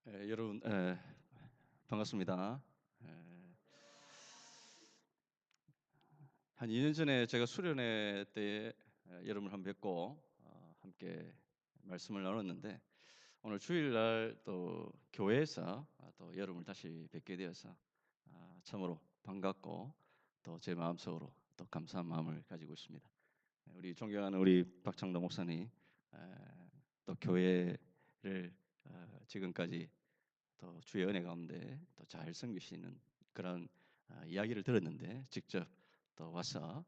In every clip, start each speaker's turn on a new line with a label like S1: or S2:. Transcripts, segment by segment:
S1: 여러분 반갑습니다. 에, 한 2년 전에 제가 수련회 때 여러분을 한번 뵙고 함께 말씀을 나눴는데 오늘 주일날 또 교회에서 또 여러분을 다시 뵙게 되어서 참으로 반갑고 또 제 마음속으로 또 감사한 마음을 가지고 있습니다. 우리 존경하는 우리 박창도 목사님 에, 또 교회를 지금까지 또 주의 은혜 가운데 또 잘 섬기시는 그런 이야기를 들었는데 직접 또 와서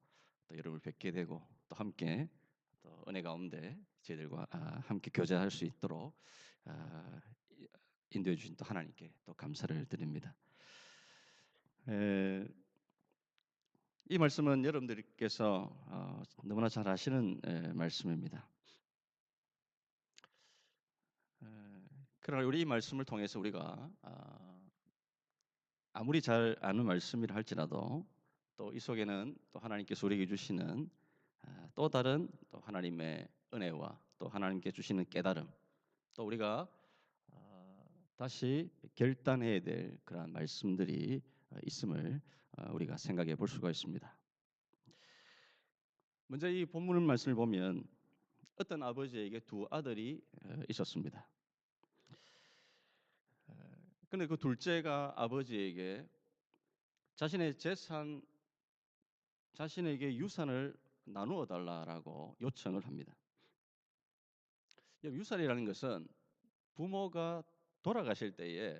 S1: 또 여러분을 뵙게 되고 또 함께 또 은혜 가운데 저희들과 함께 교제할 수 있도록 아, 인도해 주신 또 하나님께 또 감사를 드립니다. 에, 이 말씀은 여러분들께서 너무나 잘 아시는 말씀입니다. 에, 그러나 우리 이 말씀을 통해서 우리가 아무리 잘 아는 말씀이라 할지라도 또 이 속에는 또 하나님께서 우리에게 주시는 또 다른 또 하나님의 은혜와 또 하나님께 주시는 깨달음 또 우리가 다시 결단해야 될 그러한 말씀들이 있음을 우리가 생각해 볼 수가 있습니다. 먼저 이 본문 말씀을 보면 어떤 아버지에게 두 아들이 있었습니다. 근데 그 둘째가 아버지에게 자신의 재산 자신에게 유산을 나누어 달라라고 요청을 합니다. 유산이라는 것은 부모가 돌아가실 때에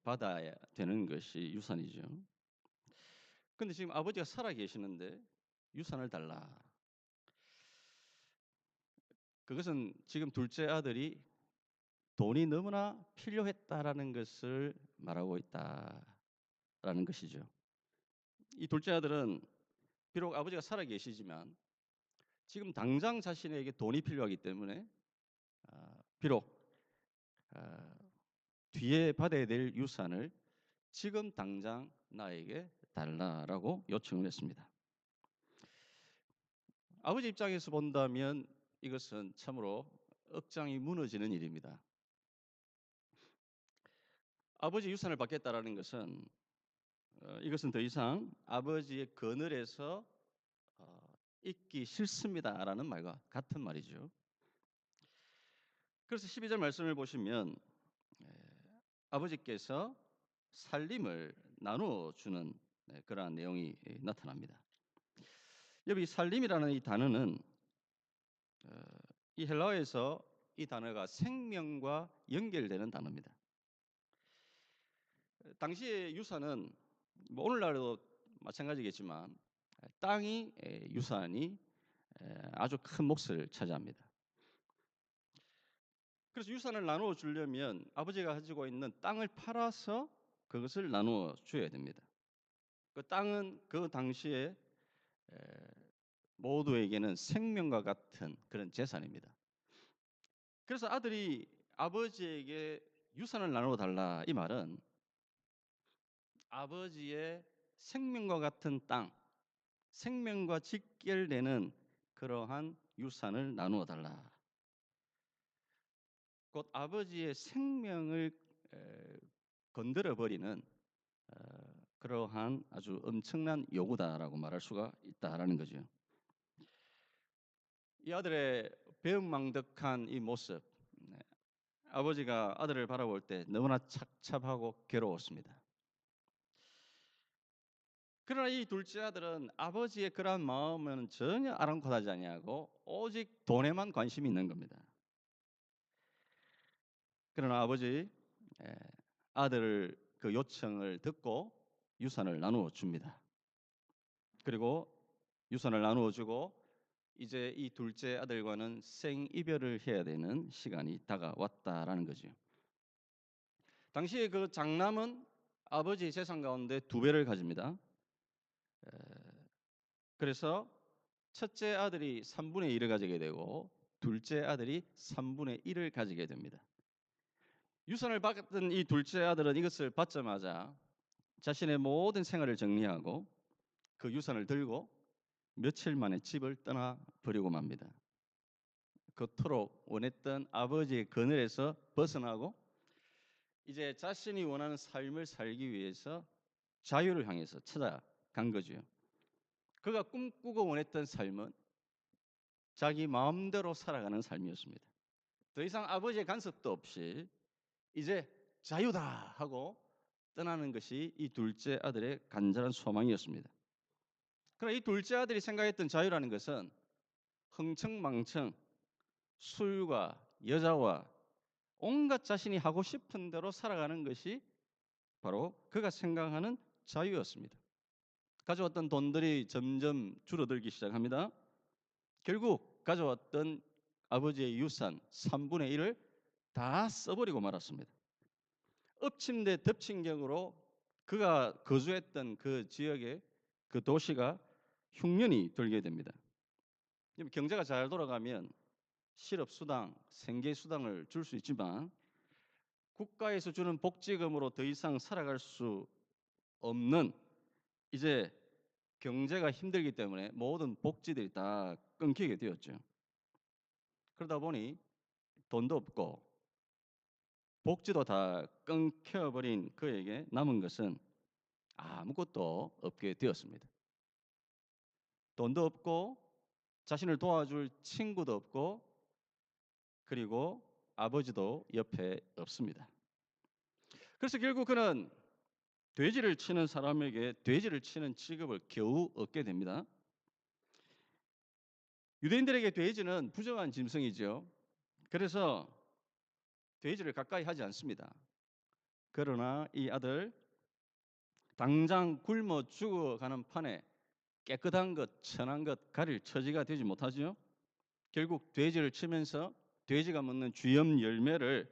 S1: 받아야 되는 것이 유산이죠. 근데 지금 아버지가 살아 계시는데 유산을 달라. 그것은 지금 둘째 아들이 돈이 너무나 필요했다라는 것을 말하고 있다라는 것이죠. 이 둘째 아들은 비록 아버지가 살아 계시지만 지금 당장 자신에게 돈이 필요하기 때문에 비록 뒤에 받아야 될 유산을 지금 당장 나에게 달라라고 요청을 했습니다. 아버지 입장에서 본다면 이것은 참으로 억장이 무너지는 일입니다. 아버지 유산을 받겠다라는 것은 이것은 더 이상 아버지의 그늘에서 있기 싫습니다라는 말과 같은 말이죠. 그래서 12절 말씀을 보시면 아버지께서 살림을 나누어 주는 그러한 내용이 나타납니다. 여기 살림이라는 이 단어는 이 헬라어에서 이 단어가 생명과 연결되는 단어입니다. 당시의 유산은 뭐 오늘날도 마찬가지겠지만 땅이 유산이 아주 큰 몫을 차지합니다. 그래서 유산을 나누어 주려면 아버지가 가지고 있는 땅을 팔아서 그것을 나누어 줘야 됩니다. 그 땅은 그 당시에 모두에게는 생명과 같은 그런 재산입니다. 그래서 아들이 아버지에게 유산을 나누어 달라 이 말은 아버지의 생명과 같은 땅, 생명과 직결되는 그러한 유산을 나누어 달라. 곧 아버지의 생명을 건드려 버리는 그러한 아주 엄청난 요구다라고 말할 수가 있다라는 거죠. 이 아들의 배은망덕한 이 모습, 아버지가 아들을 바라볼 때 너무나 착잡하고 괴로웠습니다. 그러나 이 둘째 아들은 아버지의 그러한 마음은 전혀 아랑곳하지 아니하고 오직 돈에만 관심이 있는 겁니다. 그러나 아버지 아들 그 요청을 듣고 유산을 나누어 줍니다. 그리고 유산을 나누어 주고 이제 이 둘째 아들과는 생이별을 해야 되는 시간이 다가왔다라는 거죠. 당시에 그 장남은 아버지의 재산 가운데 2배를 가집니다. 그래서 첫째 아들이 3분의 1을 가지게 되고 둘째 아들이 3분의 1을 가지게 됩니다. 유산을 받은 이 둘째 아들은 이것을 받자마자 자신의 모든 생활을 정리하고 그 유산을 들고 며칠 만에 집을 떠나 버리고 맙니다. 그토록 원했던 아버지의 그늘에서 벗어나고 이제 자신이 원하는 삶을 살기 위해서 자유를 향해서 찾아간 거죠. 그가 꿈꾸고 원했던 삶은 자기 마음대로 살아가는 삶이었습니다. 더 이상 아버지의 간섭도 없이 이제 자유다 하고 떠나는 것이 이 둘째 아들의 간절한 소망이었습니다. 그러나 이 둘째 아들이 생각했던 자유라는 것은 흥청망청 술과 여자와 온갖 자신이 하고 싶은 대로 살아가는 것이 바로 그가 생각하는 자유였습니다. 가져왔던 돈들이 점점 줄어들기 시작합니다. 결국 가져왔던 아버지의 유산 3분의 1을 다 써버리고 말았습니다. 엎침대 덮친경으로 그가 거주했던 그 지역의 그 도시가 흉년이 들게 됩니다. 경제가 잘 돌아가면 실업수당, 생계수당을 줄 수 있지만 국가에서 주는 복지금으로 더 이상 살아갈 수 없는, 이제 경제가 힘들기 때문에 모든 복지들이 다 끊기게 되었죠. 그러다 보니 돈도 없고 복지도 다 끊겨버린 그에게 남은 것은 아무것도 없게 되었습니다. 돈도 없고 자신을 도와줄 친구도 없고 그리고 아버지도 옆에 없습니다. 그래서 결국 그는 돼지를 치는 사람에게 돼지를 치는 직업을 겨우 얻게 됩니다. 유대인들에게 돼지는 부정한 짐승이죠. 그래서 돼지를 가까이 하지 않습니다. 그러나 이 아들 당장 굶어 죽어가는 판에 깨끗한 것, 천한 것 가릴 처지가 되지 못하죠. 결국 돼지를 치면서 돼지가 먹는 쥐염 열매를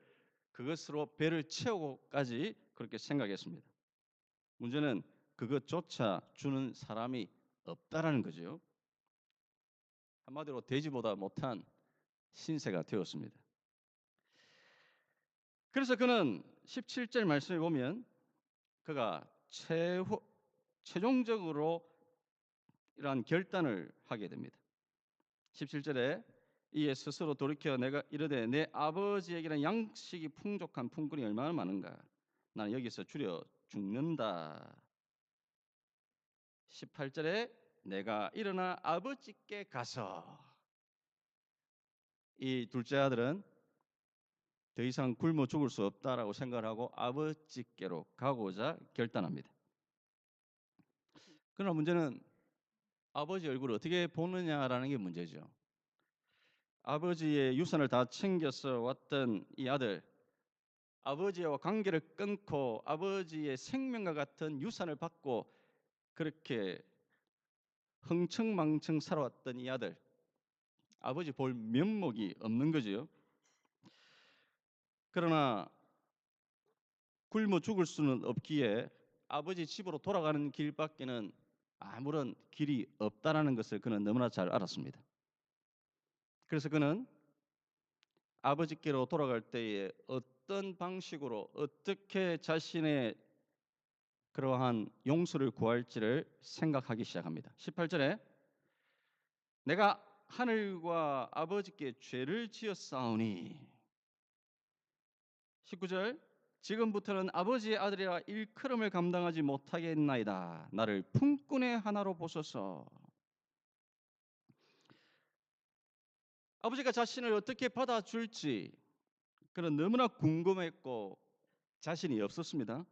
S1: 그것으로 배를 채우고까지 그렇게 생각했습니다. 문제는 그것조차 주는 사람이 없다라는 거죠. 한마디로 돼지보다 못한 신세가 되었습니다. 그래서 그는 17절 말씀에 보면 그가 최종적으로 이러한 결단을 하게 됩니다. 17절에 이에 스스로 돌이켜 내가 이르되 내 아버지에게는 양식이 풍족한 품꾼이 얼마나 많은가, 나는 여기서 줄여 죽는다. 18절에 내가 일어나 아버지께 가서, 이 둘째 아들은 더 이상 굶어 죽을 수 없다라고 생각을 하고 아버지께로 가고자 결단합니다. 그러나 문제는 아버지 얼굴을 어떻게 보느냐라는 게 문제죠. 아버지의 유산을 다 챙겨서 왔던 이 아들, 아버지와 관계를 끊고 아버지의 생명과 같은 유산을 받고 그렇게 흥청망청 살아왔던 이 아들, 아버지 볼 면목이 없는 거지요. 그러나 굶어 죽을 수는 없기에 아버지 집으로 돌아가는 길밖에는 아무런 길이 없다라는 것을 그는 너무나 잘 알았습니다. 그래서 그는 아버지께로 돌아갈 때에 어떤 방식으로 어떻게 자신의 그러한 용서를 구할지를 생각하기 시작합니다. 18절에 내가 하늘과 아버지께 죄를 지었사오니, 19절 지금부터는 아버지의 아들이라 일컬음을 감당하지 못하겠나이다. 나를 품꾼의 하나로 보소서. 아버지가 자신을 어떻게 받아줄지 그는 너무나 궁금했고 자신이 없었습니다.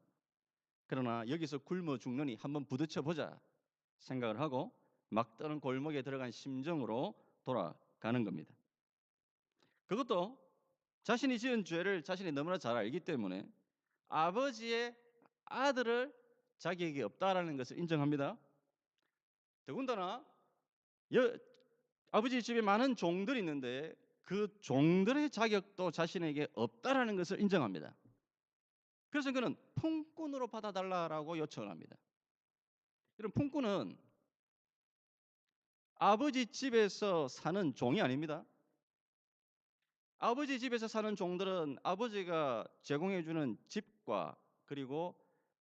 S1: 그러나 여기서 굶어 죽느니 한번 부딪혀 보자 생각을 하고 막다른 골목에 들어간 심정으로 돌아가는 겁니다. 그것도 자신이 지은 죄를 자신이 너무나 잘 알기 때문에 아버지의 아들을 자기에게 없다라는 것을 인정합니다. 더군다나 아버지 집에 많은 종들이 있는데 그 종들의 자격도 자신에게 없다라는 것을 인정합니다. 그래서 그는 품꾼으로 받아달라고 요청을 합니다. 이런 품꾼은 아버지 집에서 사는 종이 아닙니다. 아버지 집에서 사는 종들은 아버지가 제공해주는 집과 그리고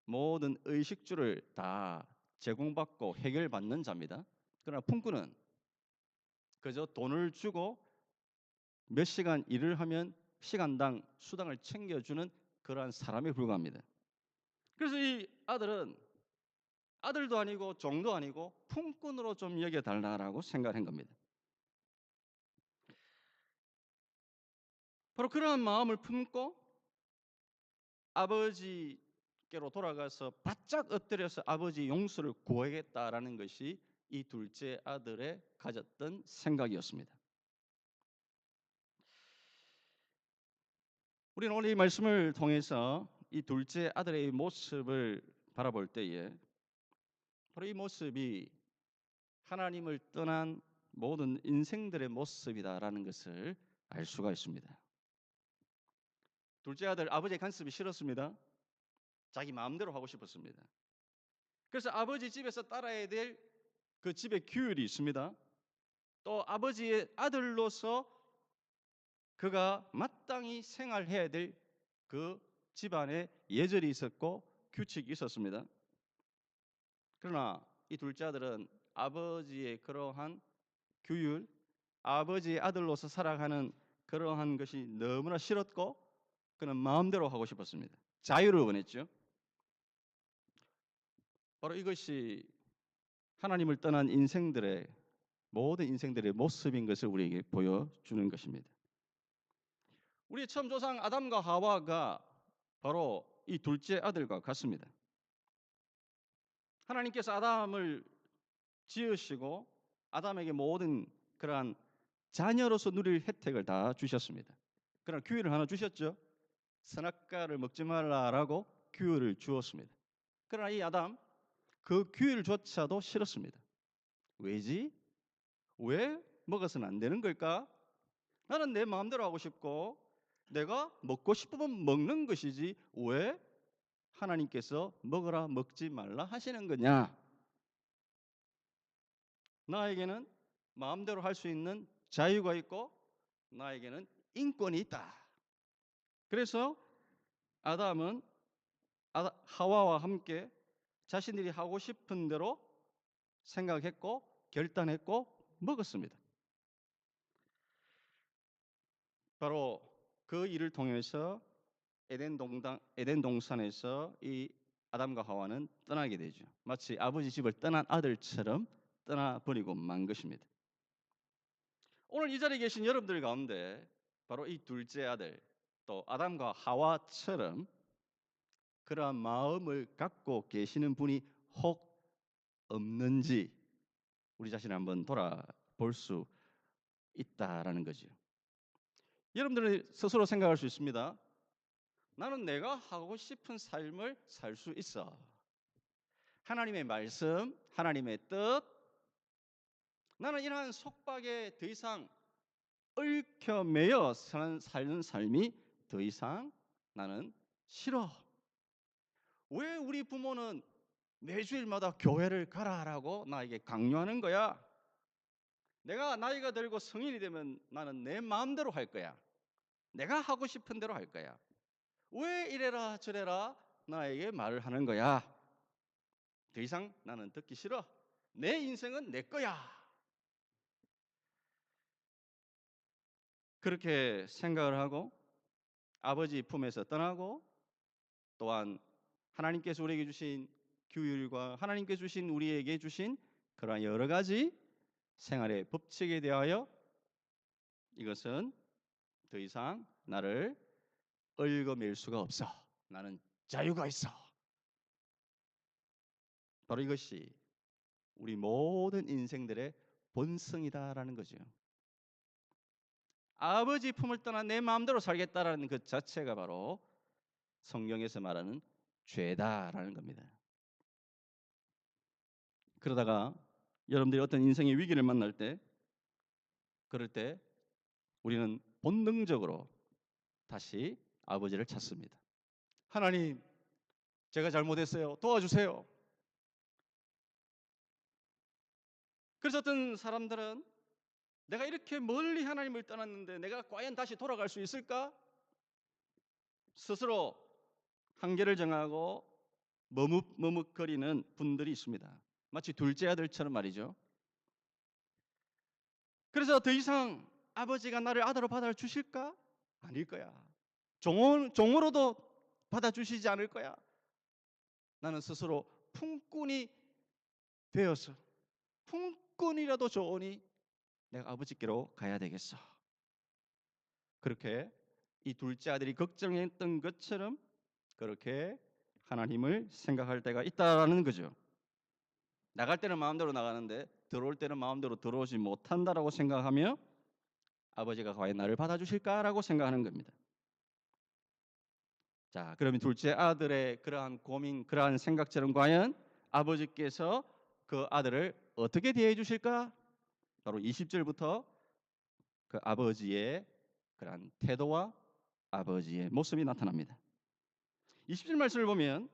S1: 모든 의식주를 다 제공받고 해결받는 자입니다. 그러나 품꾼은 그저 돈을 주고 몇 시간 일을 하면 시간당 수당을 챙겨주는 그러한 사람에 불과합니다. 그래서 이 아들은 아들도 아니고 종도 아니고 품꾼으로 좀 여겨달라고 생각한 겁니다. 바로 그러한 마음을 품고 아버지께로 돌아가서 바짝 엎드려서 아버지 용서를 구하겠다라는 것이 이 둘째 아들의 가졌던 생각이었습니다. 우리는 오늘 이 말씀을 통해서 이 둘째 아들의 모습을 바라볼 때에 바로 이 모습이 하나님을 떠난 모든 인생들의 모습이다라는 것을 알 수가 있습니다. 둘째 아들 아버지의 간섭이 싫었습니다. 자기 마음대로 하고 싶었습니다. 그래서 아버지 집에서 따라야 될 그 집의 규율이 있습니다. 또 아버지의 아들로서 그가 마땅히 생활해야 될 그 집안에 예절이 있었고 규칙이 있었습니다. 그러나 이 둘째 아들은 아버지의 그러한 규율, 아버지의 아들로서 살아가는 그러한 것이 너무나 싫었고 그는 마음대로 하고 싶었습니다. 자유를 원했죠. 바로 이것이 하나님을 떠난 인생들의 모든 인생들의 모습인 것을 우리에게 보여주는 것입니다. 우리의 처음 조상 아담과 하와가 바로 이 둘째 아들과 같습니다. 하나님께서 아담을 지으시고 아담에게 모든 그러한 자녀로서 누릴 혜택을 다 주셨습니다. 그러나 규율을 하나 주셨죠. 선악과를 먹지 말라라고 규율을 주었습니다. 그러나 이 아담 그 규율조차도 싫었습니다. 왜지? 왜 먹어서는 안 되는 걸까? 나는 내 마음대로 하고 싶고 내가 먹고 싶으면 먹는 것이지 왜 하나님께서 먹어라 먹지 말라 하시는 거냐? 나에게는 마음대로 할 수 있는 자유가 있고 나에게는 인권이 있다. 그래서 아담은 하와와 함께 자신들이 하고 싶은 대로 생각했고 결단했고 먹었습니다. 바로 그 일을 통해서 에덴 동산에서 이 아담과 하와는 떠나게 되죠. 마치 아버지 집을 떠난 아들처럼 떠나버리고 만 것입니다. 오늘 이 자리에 계신 여러분들 가운데 바로 이 둘째 아들 또 아담과 하와처럼 그러한 마음을 갖고 계시는 분이 혹 없는지 우리 자신을 한번 돌아볼 수 있다라는 거죠. 여러분들은 스스로 생각할 수 있습니다. 나는 내가 하고 싶은 삶을 살 수 있어. 하나님의 말씀, 하나님의 뜻, 나는 이러한 속박에 더 이상 얽혀 매여 사는 삶이 더 이상 나는 싫어. 왜 우리 부모는 매주일마다 교회를 가라라고 나에게 강요하는 거야? 내가 나이가 들고 성인이 되면 나는 내 마음대로 할 거야. 내가 하고 싶은 대로 할 거야. 왜 이래라 저래라 나에게 말을 하는 거야? 더 이상 나는 듣기 싫어. 내 인생은 내 거야. 그렇게 생각을 하고 아버지 품에서 떠나고 또한 하나님께서 우리에게 주신 규율과 하나님께서 주신 우리에게 주신 그러한 여러 가지 생활의 법칙에 대하여 이것은 더 이상 나를 얽어맬 수가 없어. 나는 자유가 있어. 바로 이것이 우리 모든 인생들의 본성이다라는 거죠. 아버지 품을 떠나 내 마음대로 살겠다라는 그 자체가 바로 성경에서 말하는 죄다라는 겁니다. 그러다가 여러분들이 어떤 인생의 위기를 만날 때 그럴 때 우리는 본능적으로 다시 아버지를 찾습니다. 하나님, 제가 잘못했어요. 도와주세요. 그래서 어떤 사람들은 내가 이렇게 멀리 하나님을 떠났는데 내가 과연 다시 돌아갈 수 있을까? 스스로 한계를 정하고 머뭇머뭇거리는 분들이 있습니다. 마치 둘째 아들처럼 말이죠. 그래서 더 이상 아버지가 나를 아들로 받아 주실까? 아닐 거야. 종으로도 받아주시지 않을 거야. 나는 스스로 품꾼이 되어서 품꾼이라도 좋으니 내가 아버지께로 가야 되겠어. 그렇게 이 둘째 아들이 걱정했던 것처럼 그렇게 하나님을 생각할 때가 있다라는 거죠. 나갈 때는 마음대로 나가는데 들어올 때는 마음대로 들어오지 못한다라고 생각하며 아버지가 과연 나를 받아주실까라고 생각하는 겁니다. 자, 그러면 둘째 아들의 그러한 고민, 그러한 생각처럼 과연 아버지께서 그 아들을 어떻게 대해 주실까? 바로 20절부터 그 아버지의 그러한 태도와 아버지의 모습이 나타납니다. 20절 말씀을 보면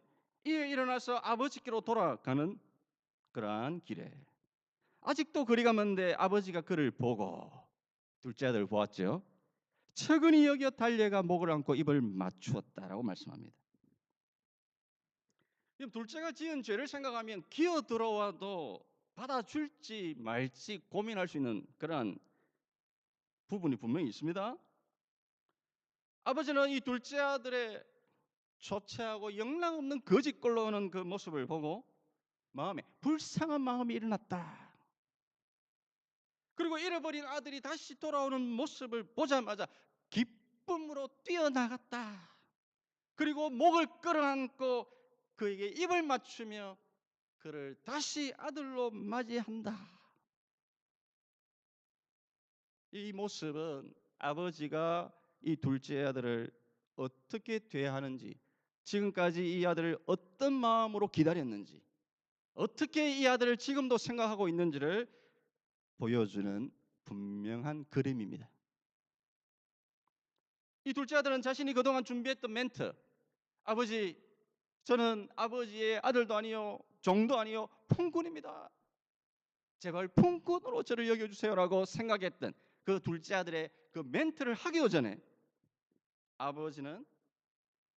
S1: 이에 일어나서 아버지께로 돌아가는 그러한 길에 아직도 거리가 먼데 아버지가 그를 보고 둘째 아들을 보았죠. 측은히 여겨 달려가 목을 안고 입을 맞추었다라고 말씀합니다. 둘째가 지은 죄를 생각하면 기어 들어와도 받아줄지 말지 고민할 수 있는 그러한 부분이 분명히 있습니다. 아버지는 이 둘째 아들의 초췌하고 영락없는 거짓골로 오는 그 모습을 보고 마음에 불쌍한 마음이 일어났다. 그리고 잃어버린 아들이 다시 돌아오는 모습을 보자마자 기쁨으로 뛰어나갔다. 그리고 목을 끌어안고 그에게 입을 맞추며 그를 다시 아들로 맞이한다. 이 모습은 아버지가 이 둘째 아들을 어떻게 대하는지, 지금까지 이 아들을 어떤 마음으로 기다렸는지, 어떻게 이 아들을 지금도 생각하고 있는지를 보여주는 분명한 그림입니다. 이 둘째 아들은 자신이 그동안 준비했던 멘트, 아버지, 저는 아버지의 아들도 아니요 종도 아니요 품꾼입니다. 제발 품꾼으로 저를 여겨주세요라고 생각했던 그 둘째 아들의 그 멘트를 하기도 전에 아버지는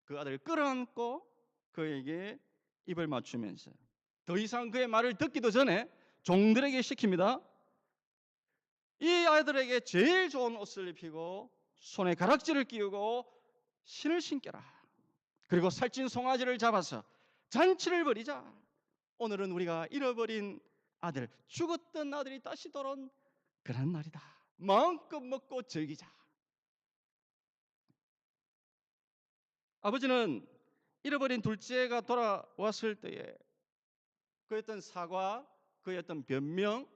S1: 그 아들을 끌어안고 그에게 입을 맞추면서 더 이상 그의 말을 듣기도 전에 종들에게 시킵니다. 이 아들에게 제일 좋은 옷을 입히고 손에 가락지를 끼우고 신을 신겨라. 그리고 살찐 송아지를 잡아서 잔치를 벌이자. 오늘은 우리가 잃어버린 아들, 죽었던 아들이 다시 돌아온 그런 날이다. 마음껏 먹고 즐기자. 아버지는 잃어버린 둘째가 돌아왔을 때에 그의 어떤 사과, 그의 어떤 변명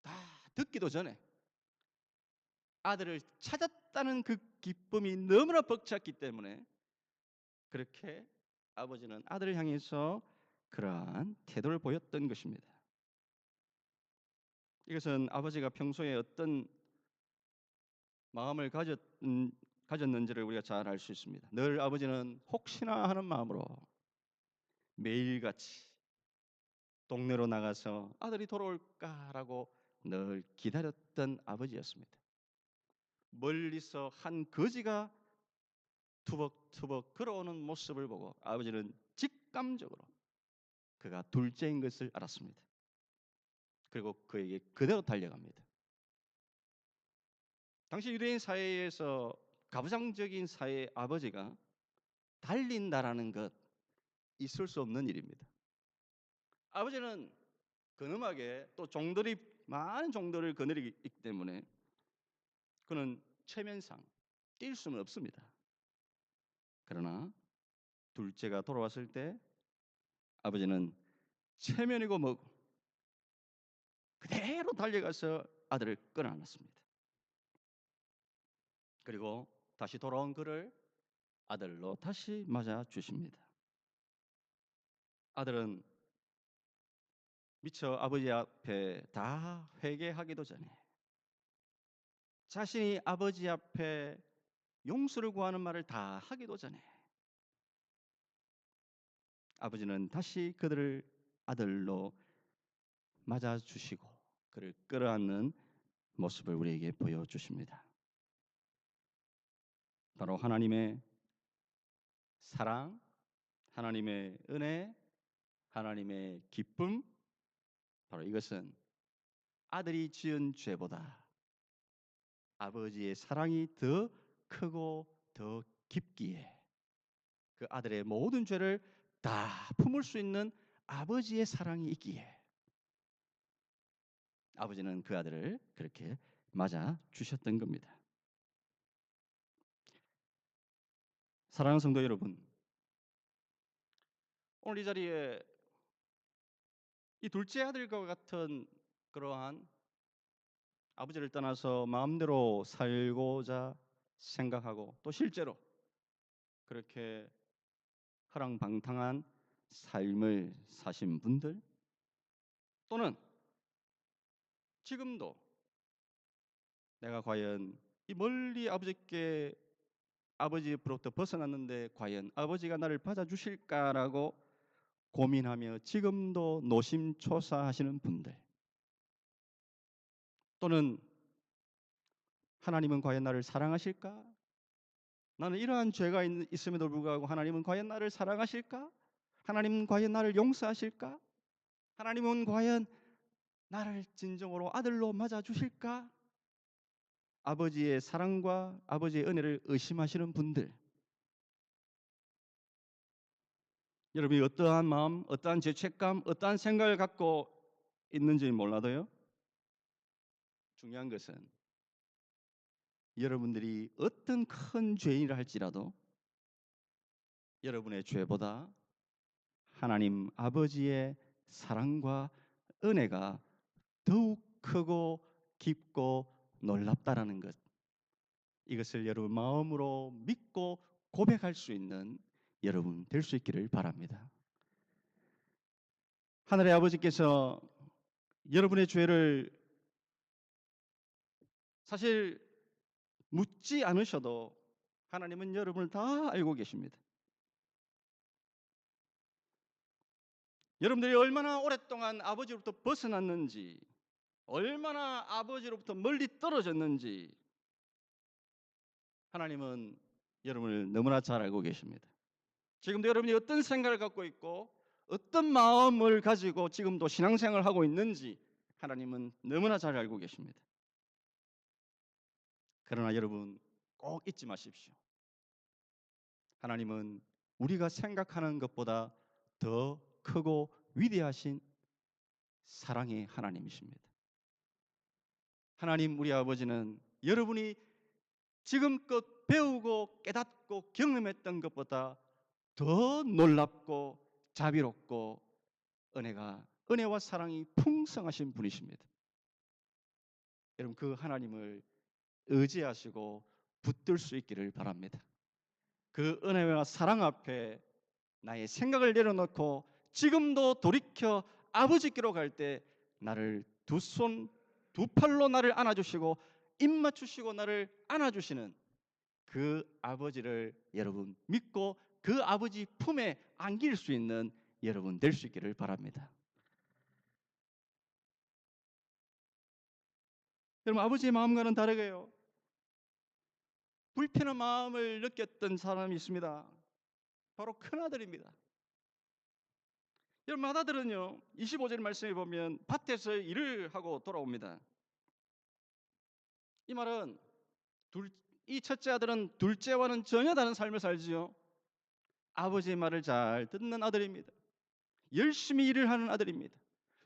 S1: 다 듣기도 전에 아들을 찾았다는 그 기쁨이 너무나 벅찼기 때문에 그렇게 아버지는 아들을 향해서 그러한 태도를 보였던 것입니다. 이것은 아버지가 평소에 어떤 마음을 가졌는지를 우리가 잘 알 수 있습니다. 늘 아버지는 혹시나 하는 마음으로 매일같이 동네로 나가서 아들이 돌아올까라고 늘 기다렸던 아버지였습니다. 멀리서 한 거지가 투벅투벅 걸어오는 모습을 보고 아버지는 직감적으로 그가 둘째인 것을 알았습니다. 그리고 그에게 그대로 달려갑니다. 당시 유대인 사회에서 가부장적인 사회의 아버지가 달린다라는 것 있을 수 없는 일입니다. 아버지는 근엄하게 또 종들이 많은 종들을 거느리기 때문에 그는 체면상 뛸 수는 없습니다. 그러나 둘째가 돌아왔을 때 아버지는 체면이고 뭐고 그대로 달려가서 아들을 끌어안았습니다. 그리고 다시 돌아온 그를 아들로 다시 맞아 주십니다. 아들은 미처 아버지 앞에 다 회개하기도 전에 자신이 아버지 앞에 용서를 구하는 말을 다 하기도 전에 아버지는 다시 그들을 아들로 맞아 주시고 그를 끌어안는 모습을 우리에게 보여주십니다. 바로 하나님의 사랑, 하나님의 은혜, 하나님의 기쁨, 바로 이것은 아들이 지은 죄보다 아버지의 사랑이 더 크고 더 깊기에 그 아들의 모든 죄를 다 품을 수 있는 아버지의 사랑이 있기에 아버지는 그 아들을 그렇게 맞아 주셨던 겁니다. 사랑하는 성도 여러분, 오늘 이 자리에 이 둘째 아들과 같은 그러한 아버지를 떠나서 마음대로 살고자 생각하고 또 실제로 그렇게 허랑방탕한 삶을 사신 분들, 또는 지금도 내가 과연 이 멀리 아버지 옆으로부터 벗어났는데 과연 아버지가 나를 받아주실까라고 고민하며 지금도 노심초사하시는 분들, 또는 하나님은 과연 나를 사랑하실까? 나는 이러한 죄가 있음에도 불구하고 하나님은 과연 나를 사랑하실까? 하나님은 과연 나를 용서하실까? 하나님은 과연 나를 진정으로 아들로 맞아주실까? 아버지의 사랑과 아버지의 은혜를 의심하시는 분들, 여러분이 어떠한 마음, 어떠한 죄책감, 어떠한 생각을 갖고 있는지 몰라도요, 중요한 것은 여러분들이 어떤 큰 죄인이라 할지라도 여러분의 죄보다 하나님 아버지의 사랑과 은혜가 더욱 크고 깊고 놀랍다라는 것, 이것을 여러분 마음으로 믿고 고백할 수 있는 여러분 될 수 있기를 바랍니다. 하늘의 아버지께서 여러분의 죄를 사실 묻지 않으셔도 하나님은 여러분을 다 알고 계십니다. 여러분들이 얼마나 오랫동안 아버지로부터 벗어났는지, 얼마나 아버지로부터 멀리 떨어졌는지 하나님은 여러분을 너무나 잘 알고 계십니다. 지금도 여러분이 어떤 생각을 갖고 있고 어떤 마음을 가지고 지금도 신앙생활을 하고 있는지 하나님은 너무나 잘 알고 계십니다. 그러나 여러분 꼭 잊지 마십시오. 하나님은 우리가 생각하는 것보다 더 크고 위대하신 사랑의 하나님이십니다. 하나님 우리 아버지는 여러분이 지금껏 배우고 깨닫고 경험했던 것보다 더 놀랍고 자비롭고 은혜와 사랑이 풍성하신 분이십니다. 여러분 그 하나님을 의지하시고 붙들 수 있기를 바랍니다. 그 은혜와 사랑 앞에 나의 생각을 내려놓고 지금도 돌이켜 아버지께로 갈 때 나를 두 손, 두 팔로 나를 안아주시고 입 맞추시고 나를 안아주시는 그 아버지를 여러분 믿고 그 아버지 품에 안길 수 있는 여러분 될 수 있기를 바랍니다. 여러분 아버지의 마음과는 다르게요, 불편한 마음을 느꼈던 사람이 있습니다. 바로 큰아들입니다. 여러분 맏아들은요 25절 말씀에 보면 밭에서 일을 하고 돌아옵니다. 이 말은 이 첫째 아들은 둘째와는 전혀 다른 삶을 살지요. 아버지의 말을 잘 듣는 아들입니다. 열심히 일을 하는 아들입니다.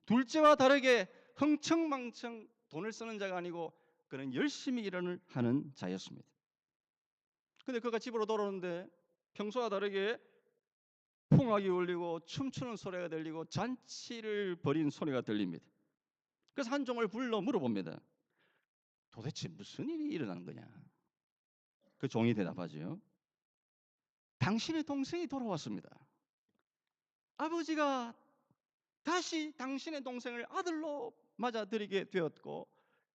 S1: 둘째와 다르게 흥청망청 돈을 쓰는 자가 아니고 그는 열심히 일을 하는 자였습니다. 근데 그가 집으로 돌아오는데 평소와 다르게 풍악이 울리고 춤추는 소리가 들리고 잔치를 벌인 소리가 들립니다. 그래서 한 종을 불러 물어봅니다. 도대체 무슨 일이 일어나는 거냐? 그 종이 대답하죠. 당신의 동생이 돌아왔습니다. 아버지가 다시 당신의 동생을 아들로 맞아들이게 되었고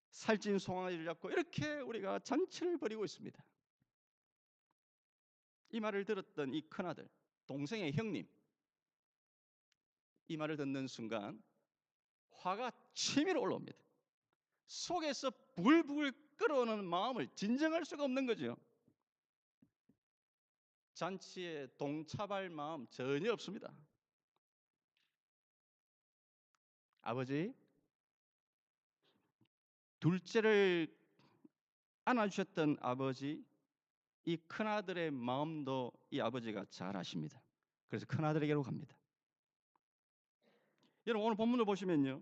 S1: 살찐 송아지를 잡고 이렇게 우리가 잔치를 벌이고 있습니다. 이 말을 들었던 이 큰아들, 동생의 형님, 이 말을 듣는 순간 화가 치밀어 올라옵니다. 속에서 부글부글 끓어오는 마음을 진정할 수가 없는 거죠. 잔치에 동참할 마음 전혀 없습니다. 아버지, 둘째를 안아주셨던 아버지, 이 큰아들의 마음도 이 아버지가 잘 아십니다. 그래서 큰아들에게로 갑니다. 여러분 오늘 본문을 보시면요,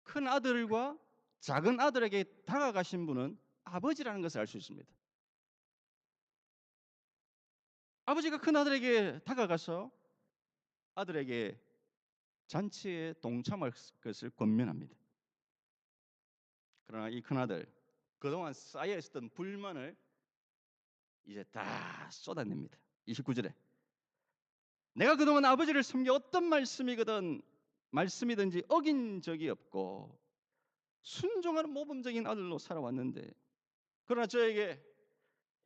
S1: 큰아들과 작은 아들에게 다가가신 분은 아버지라는 것을 알 수 있습니다. 아버지가 큰아들에게 다가가서 아들에게 잔치에 동참할 것을 권면합니다. 그러나 이 큰아들, 그동안 쌓여 있었던 불만을 이제 다 쏟아냅니다. 29절에 내가 그동안 아버지를 섬겨 어떤 말씀이든지 어긴 적이 없고 순종하는 모범적인 아들로 살아왔는데, 그러나 저에게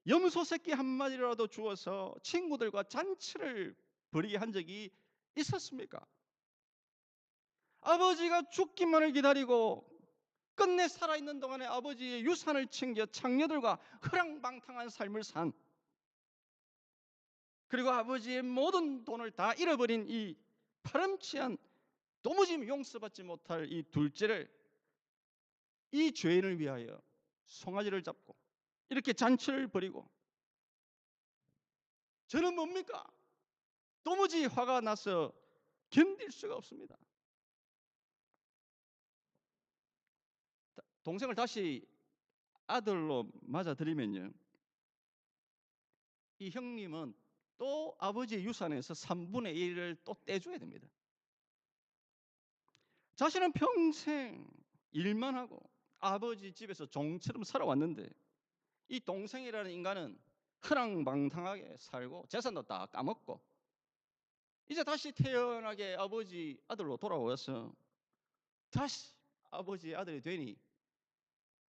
S1: 염소 새끼 한 마리라도 주어서 친구들과 잔치를 벌이게 한 적이 있었습니까? 아버지가 죽기만을 기다리고 끝내 살아있는 동안에 아버지의 유산을 챙겨 장녀들과 허랑방탕한 삶을 산, 그리고 아버지의 모든 돈을 다 잃어버린 이 파렴치한 도무지 용서받지 못할 이 둘째를, 이 죄인을 위하여 송아지를 잡고 이렇게 잔치를 벌이고, 저는 뭡니까? 도무지 화가 나서 견딜 수가 없습니다. 동생을 다시 아들로 맞아들이면요, 이 형님은 또 아버지의 유산에서 3분의 1을 또 떼줘야 됩니다. 자신은 평생 일만 하고 아버지 집에서 종처럼 살아왔는데 이 동생이라는 인간은 허랑방탕하게 살고 재산도 다 까먹고 이제 다시 태어나게 아버지 아들로 돌아와서 다시 아버지 아들이 되니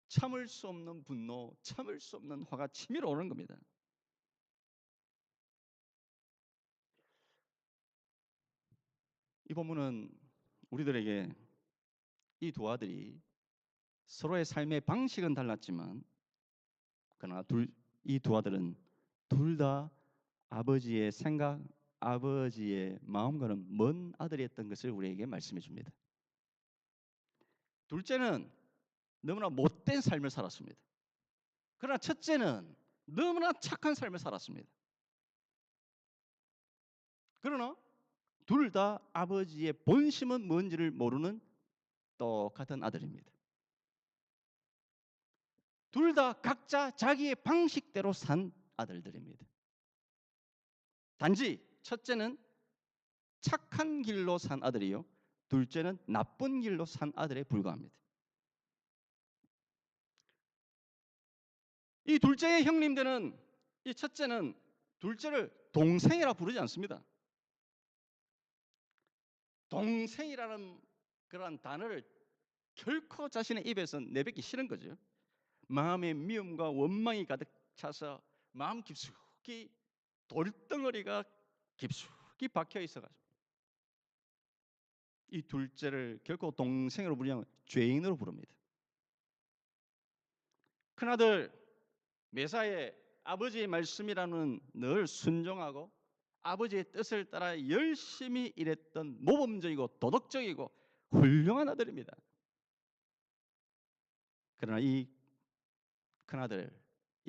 S1: 참을 수 없는 분노, 참을 수 없는 화가 치밀어 오는 겁니다. 이 본문은 우리들에게 이 두 아들이 서로의 삶의 방식은 달랐지만, 그러나 이 두 아들은 둘 다 아버지의 생각, 아버지의 마음과는 먼 아들이었던 것을 우리에게 말씀해 줍니다. 둘째는 너무나 못된 삶을 살았습니다. 그러나 첫째는 너무나 착한 삶을 살았습니다. 그러나 둘 다 아버지의 본심은 뭔지를 모르는 똑같은 아들입니다. 둘 다 각자 자기의 방식대로 산 아들들입니다. 단지 첫째는 착한 길로 산 아들이요, 둘째는 나쁜 길로 산 아들에 불과합니다. 이 둘째의 형님들은, 이 첫째는 둘째를 동생이라 부르지 않습니다. 동생이라는 그러한 단어를 결코 자신의 입에서 내뱉기 싫은 거죠. 마음의 미움과 원망이 가득 차서 마음 깊숙이 돌덩어리가 깊숙이 박혀 있어가지고 이 둘째를 결코 동생으로 부르지 않고 죄인으로 부릅니다. 큰아들 매사에 아버지의 말씀이라는 늘 순종하고 아버지의 뜻을 따라 열심히 일했던 모범적이고 도덕적이고 훌륭한 아들입니다. 그러나 이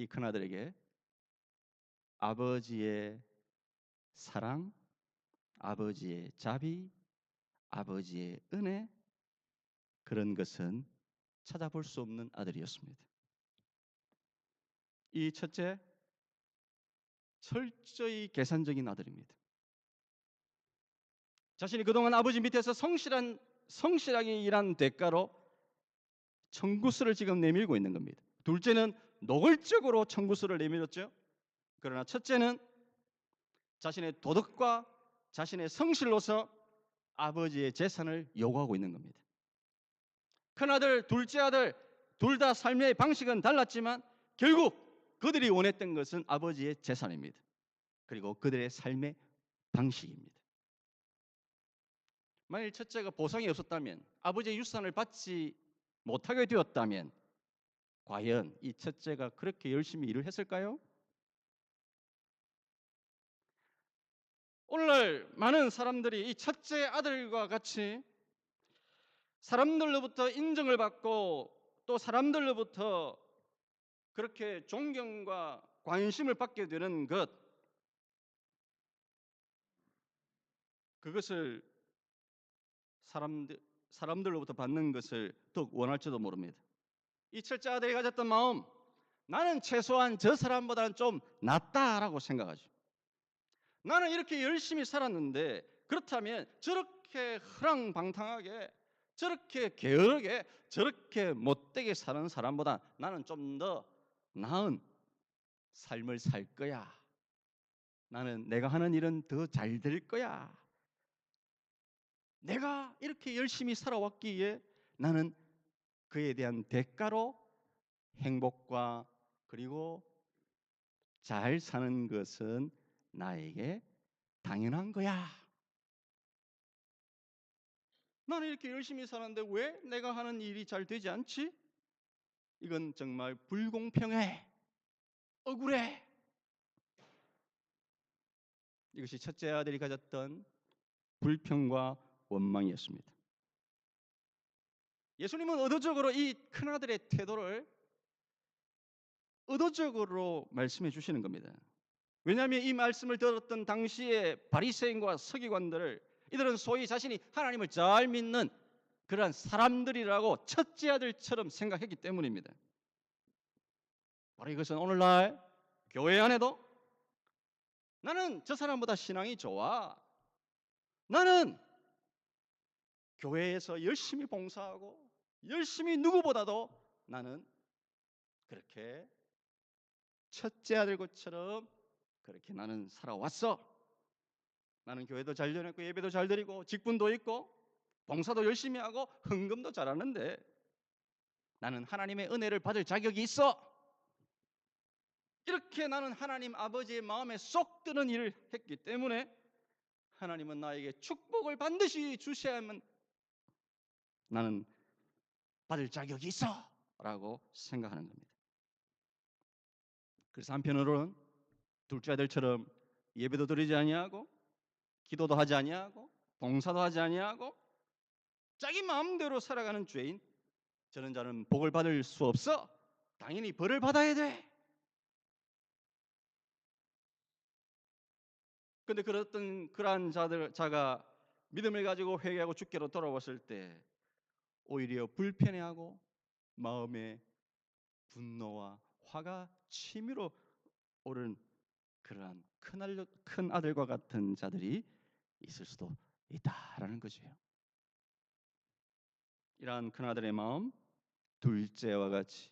S1: 큰아들에게 아버지의 사랑, 아버지의 자비, 아버지의 은혜, 그런 것은 찾아볼 수 없는 아들이었습니다. 이 첫째, 철저히 계산적인 아들입니다. 자신이 그동안 아버지 밑에서 성실하게 일한 대가로 청구서를 지금 내밀고 있는 겁니다. 둘째는 노골적으로 청구서를 내밀었죠. 그러나 첫째는 자신의 도덕과 자신의 성실로서 아버지의 재산을 요구하고 있는 겁니다. 큰아들, 둘째 아들 둘 다 삶의 방식은 달랐지만 결국 그들이 원했던 것은 아버지의 재산입니다. 그리고 그들의 삶의 방식입니다. 만일 첫째가 보상이 없었다면, 아버지의 유산을 받지 못하게 되었다면 과연 이 첫째가 그렇게 열심히 일을 했을까요? 오늘날 많은 사람들이 이 첫째 아들과 같이 사람들로부터 인정을 받고 또 사람들로부터 그렇게 존경과 관심을 받게 되는 것, 그것을 사람들로부터 받는 것을 더욱 원할지도 모릅니다. 이 첫째 아들이 가졌던 마음, 나는 최소한 저 사람보다는 좀 낫다라고 생각하죠. 나는 이렇게 열심히 살았는데 그렇다면 저렇게 허랑방탕하게, 저렇게 게으르게, 저렇게 못되게 사는 사람보다 나는 좀 더 나은 삶을 살 거야. 나는 내가 하는 일은 더 잘 될 거야. 내가 이렇게 열심히 살아왔기에 나는 그에 대한 대가로 행복과 그리고 잘 사는 것은 나에게 당연한 거야. 나는 이렇게 열심히 사는데 왜 내가 하는 일이 잘 되지 않지? 이건 정말 불공평해. 억울해. 이것이 첫째 아들이 가졌던 불평과 원망이었습니다. 예수님은 의도적으로 이 큰아들의 태도를 의도적으로 말씀해 주시는 겁니다. 왜냐하면 이 말씀을 들었던 당시의 바리새인과 서기관들을, 이들은 소위 자신이 하나님을 잘 믿는 그러한 사람들이라고 첫째 아들처럼 생각했기 때문입니다. 바로 이것은 오늘날 교회 안에도 나는 저 사람보다 신앙이 좋아, 나는 교회에서 열심히 봉사하고 열심히 누구보다도 나는 그렇게 첫째 아들것처럼 그렇게 나는 살아왔어. 나는 교회도 잘 다녔고 예배도 잘 드리고 직분도 있고 봉사도 열심히 하고 헌금도 잘하는데 나는 하나님의 은혜를 받을 자격이 있어. 이렇게 나는 하나님 아버지의 마음에 쏙 드는 일을 했기 때문에 하나님은 나에게 축복을 반드시 주셔야만 나는 받을 자격이 있어 라고 생각하는 겁니다. 그래서 한편으로는 둘째 아들처럼 예배도 드리지 아니하고 기도도 하지 아니하고 봉사도 하지 아니하고 자기 마음대로 살아가는 죄인, 저런 자는 복을 받을 수 없어. 당연히 벌을 받아야 돼. 근데 그러한 자가 믿음을 가지고 회개하고 주께로 돌아왔을 때 오히려 불편해하고 마음에 분노와 화가 치밀어 오른 그러한 큰 아들과 같은 자들이 있을 수도 있다라는 거죠. 이러한 큰 아들의 마음, 둘째와 같이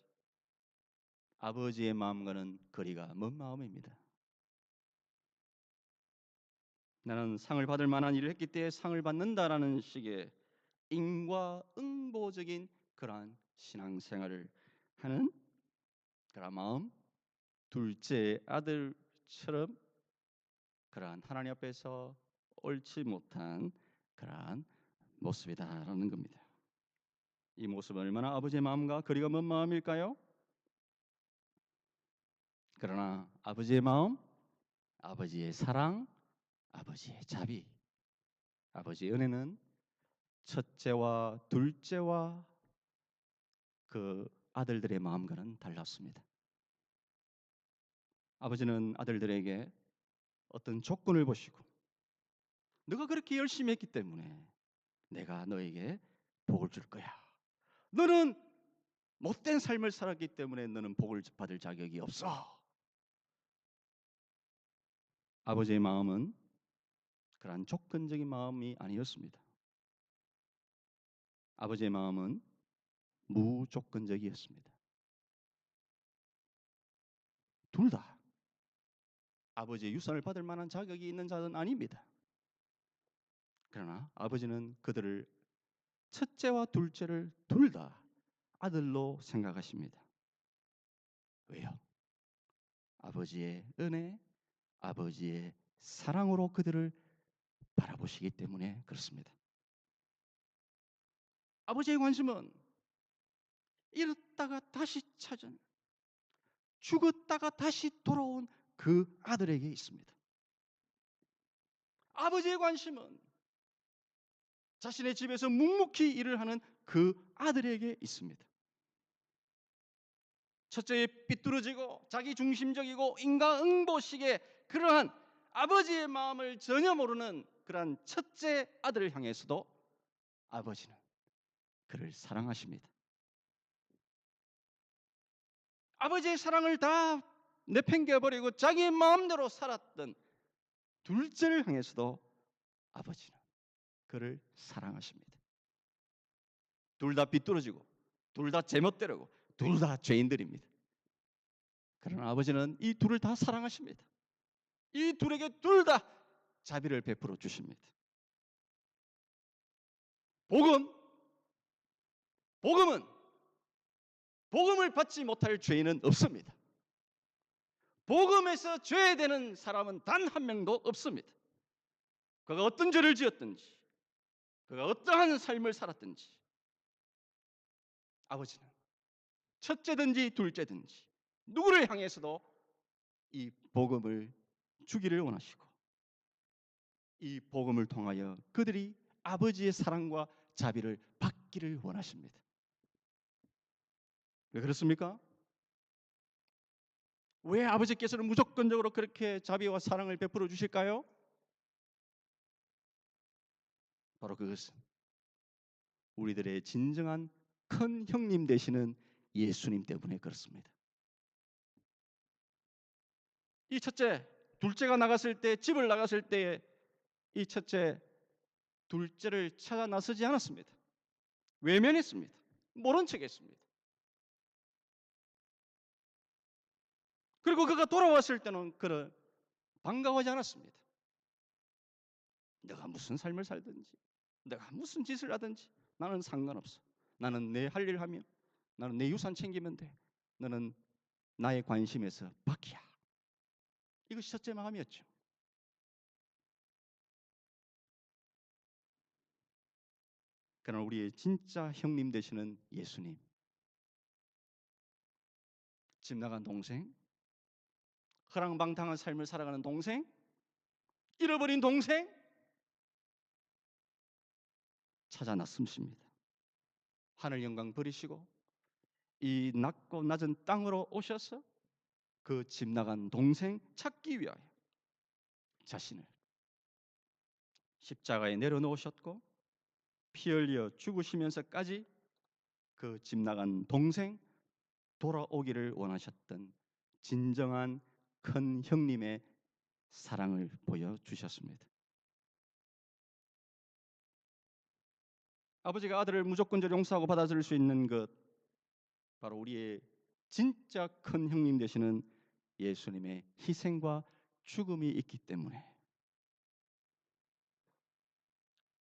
S1: 아버지의 마음과는 거리가 먼 마음입니다. 나는 상을 받을 만한 일을 했기 때문에 상을 받는다라는 식의 인과응보적인 그러한 신앙생활을 하는 그러한 마음, 둘째 아들처럼 그러한 하나님 앞에서 옳지 못한 그러한 모습이다라는 겁니다. 이 모습은 얼마나 아버지의 마음과 거리가 먼 마음일까요? 그러나 아버지의 마음, 아버지의 사랑, 아버지의 자비, 아버지의 은혜는 첫째와 둘째와 그 아들들의 마음과는 달랐습니다. 아버지는 아들들에게 어떤 조건을 보시고 너가 그렇게 열심히 했기 때문에 내가 너에게 복을 줄 거야. 너는 못된 삶을 살았기 때문에 너는 복을 받을 자격이 없어. 아버지의 마음은 그러한 조건적인 마음이 아니었습니다. 아버지의 마음은 무조건적이었습니다. 둘 다 아버지의 유산을 받을 만한 자격이 있는 자는 아닙니다. 그러나 아버지는 그들을 첫째와 둘째를 둘 다 아들로 생각하십니다. 왜요? 아버지의 은혜, 아버지의 사랑으로 그들을 바라보시기 때문에 그렇습니다. 아버지의 관심은 잃었다가 다시 찾은, 죽었다가 다시 돌아온 그 아들에게 있습니다. 아버지의 관심은 자신의 집에서 묵묵히 일을 하는 그 아들에게 있습니다. 첫째의 삐뚤어지고 자기 중심적이고 인간응보식의 그러한 아버지의 마음을 전혀 모르는 그러한 첫째 아들을 향해서도 아버지는 그를 사랑하십니다. 아버지의 사랑을 다 내팽개버리고 자기의 마음대로 살았던 둘째를 향해서도 아버지는 그를 사랑하십니다. 둘 다 삐뚤어지고 둘 다 제멋대로고 둘 다 죄인들입니다. 그러나 아버지는 이 둘을 다 사랑하십니다. 이 둘에게 둘 다 자비를 베풀어 주십니다. 복음은 복음을 받지 못할 죄인은 없습니다. 복음에서 죄되는 사람은 단 한 명도 없습니다. 그가 어떤 죄를 지었든지 그가 어떠한 삶을 살았든지 아버지는 첫째든지 둘째든지 누구를 향해서도 이 복음을 주기를 원하시고 이 복음을 통하여 그들이 아버지의 사랑과 자비를 받기를 원하십니다. 왜 그렇습니까? 왜 아버지께서는 무조건적으로 그렇게 자비와 사랑을 베풀어 주실까요? 바로 그것은 우리들의 진정한 큰 형님 되시는 예수님 때문에 그렇습니다. 이 첫째, 둘째가 나갔을 때, 집을 나갔을 때에 이 첫째, 둘째를 찾아 나서지 않았습니다. 외면했습니다. 모른 척했습니다. 그리고 그가 돌아왔을 때는 그를 반가워하지 않았습니다. 내가 무슨 삶을 살든지, 내가 무슨 짓을 하든지 나는 상관없어. 나는 내 할 일 하며, 나는 내 유산 챙기면 돼. 너는 나의 관심에서 밖이야. 이것이 첫째 마음이었죠. 그러나 우리의 진짜 형님 되시는 예수님, 집 나간 동생, 허랑방탕한 삶을 살아가는 동생, 잃어버린 동생 찾아 나섭니다. 하늘 영광 버리시고 이 낮고 낮은 땅으로 오셔서 그 집 나간 동생 찾기 위하여 자신을 십자가에 내려놓으셨고 피 흘려 죽으시면서까지 그 집 나간 동생 돌아오기를 원하셨던 진정한 큰 형님의 사랑을 보여주셨습니다. 아버지가 아들을 무조건적으로 용서하고 받아들일 수 있는 것, 바로 우리의 진짜 큰 형님 되시는 예수님의 희생과 죽음이 있기 때문에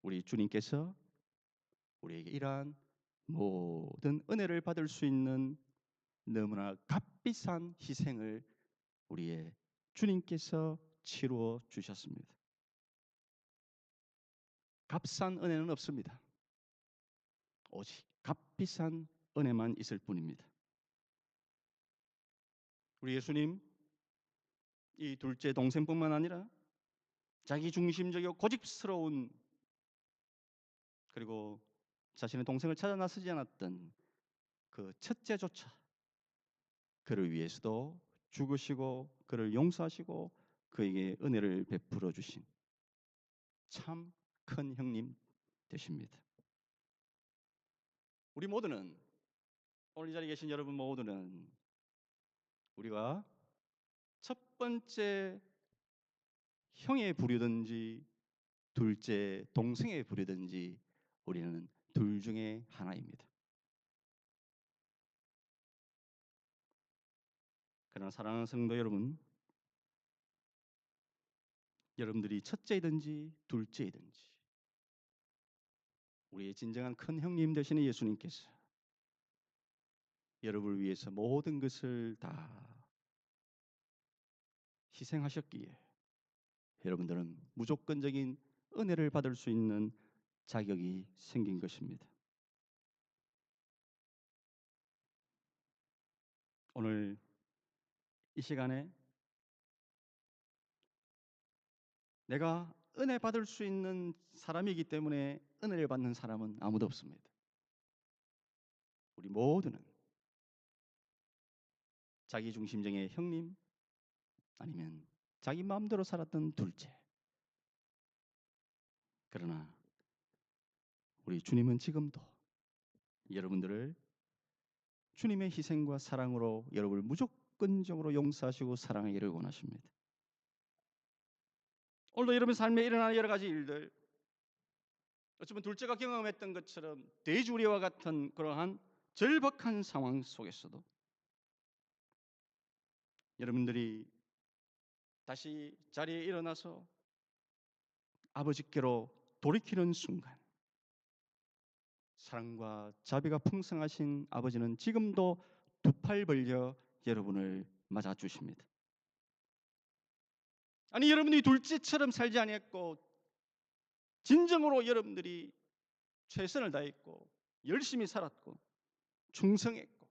S1: 우리 주님께서 우리에게 이러한 모든 은혜를 받을 수 있는 너무나 값비싼 희생을 우리의 주님께서 치루어 주셨습니다. 값싼 은혜는 없습니다. 오직 값비싼 은혜만 있을 뿐입니다. 우리 예수님, 이 둘째 동생뿐만 아니라 자기 중심적이고 고집스러운, 그리고 자신의 동생을 찾아 나서지 않았던 그 첫째조차 그를 위해서도 죽으시고 그를 용서하시고 그에게 은혜를 베풀어 주신 참 큰 형님 되십니다. 우리 모두는, 오늘 이 자리에 계신 여러분 모두는 우리가 첫 번째 형에 부르든지 둘째 동생에 부르든지 우리는 둘 중에 하나입니다. 그러나 사랑하는 성도 여러분, 여러분들이 첫째이든지 둘째이든지 우리의 진정한 큰 형님 되시는 예수님께서 여러분을 위해서 모든 것을 다 희생하셨기에 여러분들은 무조건적인 은혜를 받을 수 있는 자격이 생긴 것입니다. 오늘 이 시간에 내가 은혜 받을 수 있는 사람이기 때문에 은혜를 받는 사람은 아무도 없습니다. 우리 모두는 자기 중심적인 형님, 아니면 자기 마음대로 살았던 둘째. 그러나 우리 주님은 지금도 여러분들을 주님의 희생과 사랑으로 여러분을 무조건적으로 용서하시고 사랑하기를 원하십니다. 오늘도 여러분 삶에 일어나는 여러 가지 일들, 어쩌면 둘째가 경험했던 것처럼 대주리와 같은 그러한 절박한 상황 속에서도 여러분들이 다시 자리에 일어나서 아버지께로 돌이키는 순간, 사랑과 자비가 풍성하신 아버지는 지금도 두 팔 벌려 여러분을 맞아주십니다. 아니, 여러분이 둘째처럼 살지 아니했고 진정으로 여러분들이 최선을 다했고 열심히 살았고 충성했고,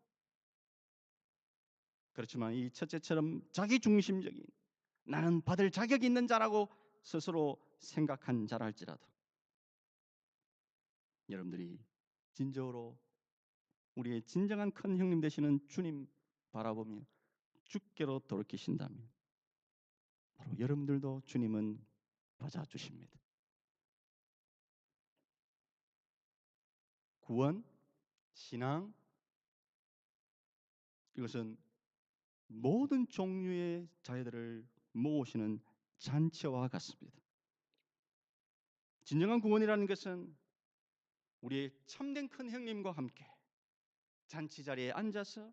S1: 그렇지만 이 첫째처럼 자기중심적인, 나는 받을 자격이 있는 자라고 스스로 생각한 자랄지라도 여러분들이 진정으로 우리의 진정한 큰 형님 되시는 주님 바라보며 주께로 돌이키신다면 바로 여러분들도 주님은 받아주십니다. 구원, 신앙, 이것은 모든 종류의 자녀들을 모으시는 잔치와 같습니다. 진정한 구원이라는 것은 우리의 참된 큰 형님과 함께 잔치 자리에 앉아서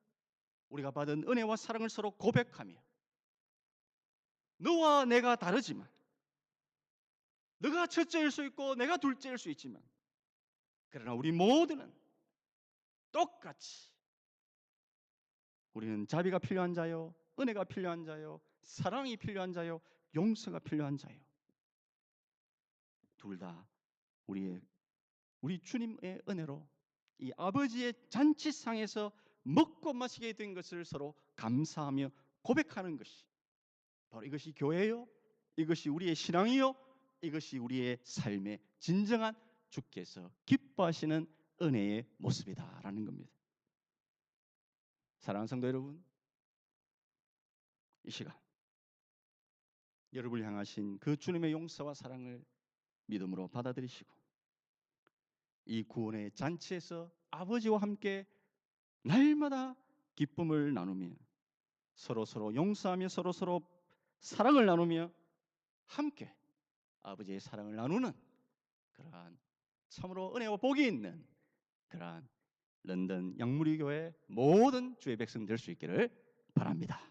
S1: 우리가 받은 은혜와 사랑을 서로 고백하며, 너와 내가 다르지만, 너가 첫째일 수 있고 내가 둘째일 수 있지만, 그러나 우리 모두는 똑같이 우리는 자비가 필요한 자요, 은혜가 필요한 자요, 사랑이 필요한 자요, 용서가 필요한 자요. 둘 다 우리 주님의 은혜로 이 아버지의 잔치상에서 먹고 마시게 된 것을 서로 감사하며 고백하는 것이 바로 이것이 교회요, 이것이 우리의 신앙이요, 이것이 우리의 삶의 진정한 주께서 기뻐하시는 은혜의 모습이다라는 겁니다. 사랑하는 성도 여러분, 이 시간 여러분을 향하신 그 주님의 용서와 사랑을 믿음으로 받아들이시고 이 구원의 잔치에서 아버지와 함께 날마다 기쁨을 나누며 서로 용서하며 서로 사랑을 나누며 함께 아버지의 사랑을 나누는 그러한 참으로 은혜와 복이 있는 그러한 런던 양무리교회 모든 주의 백성 될 수 있기를 바랍니다.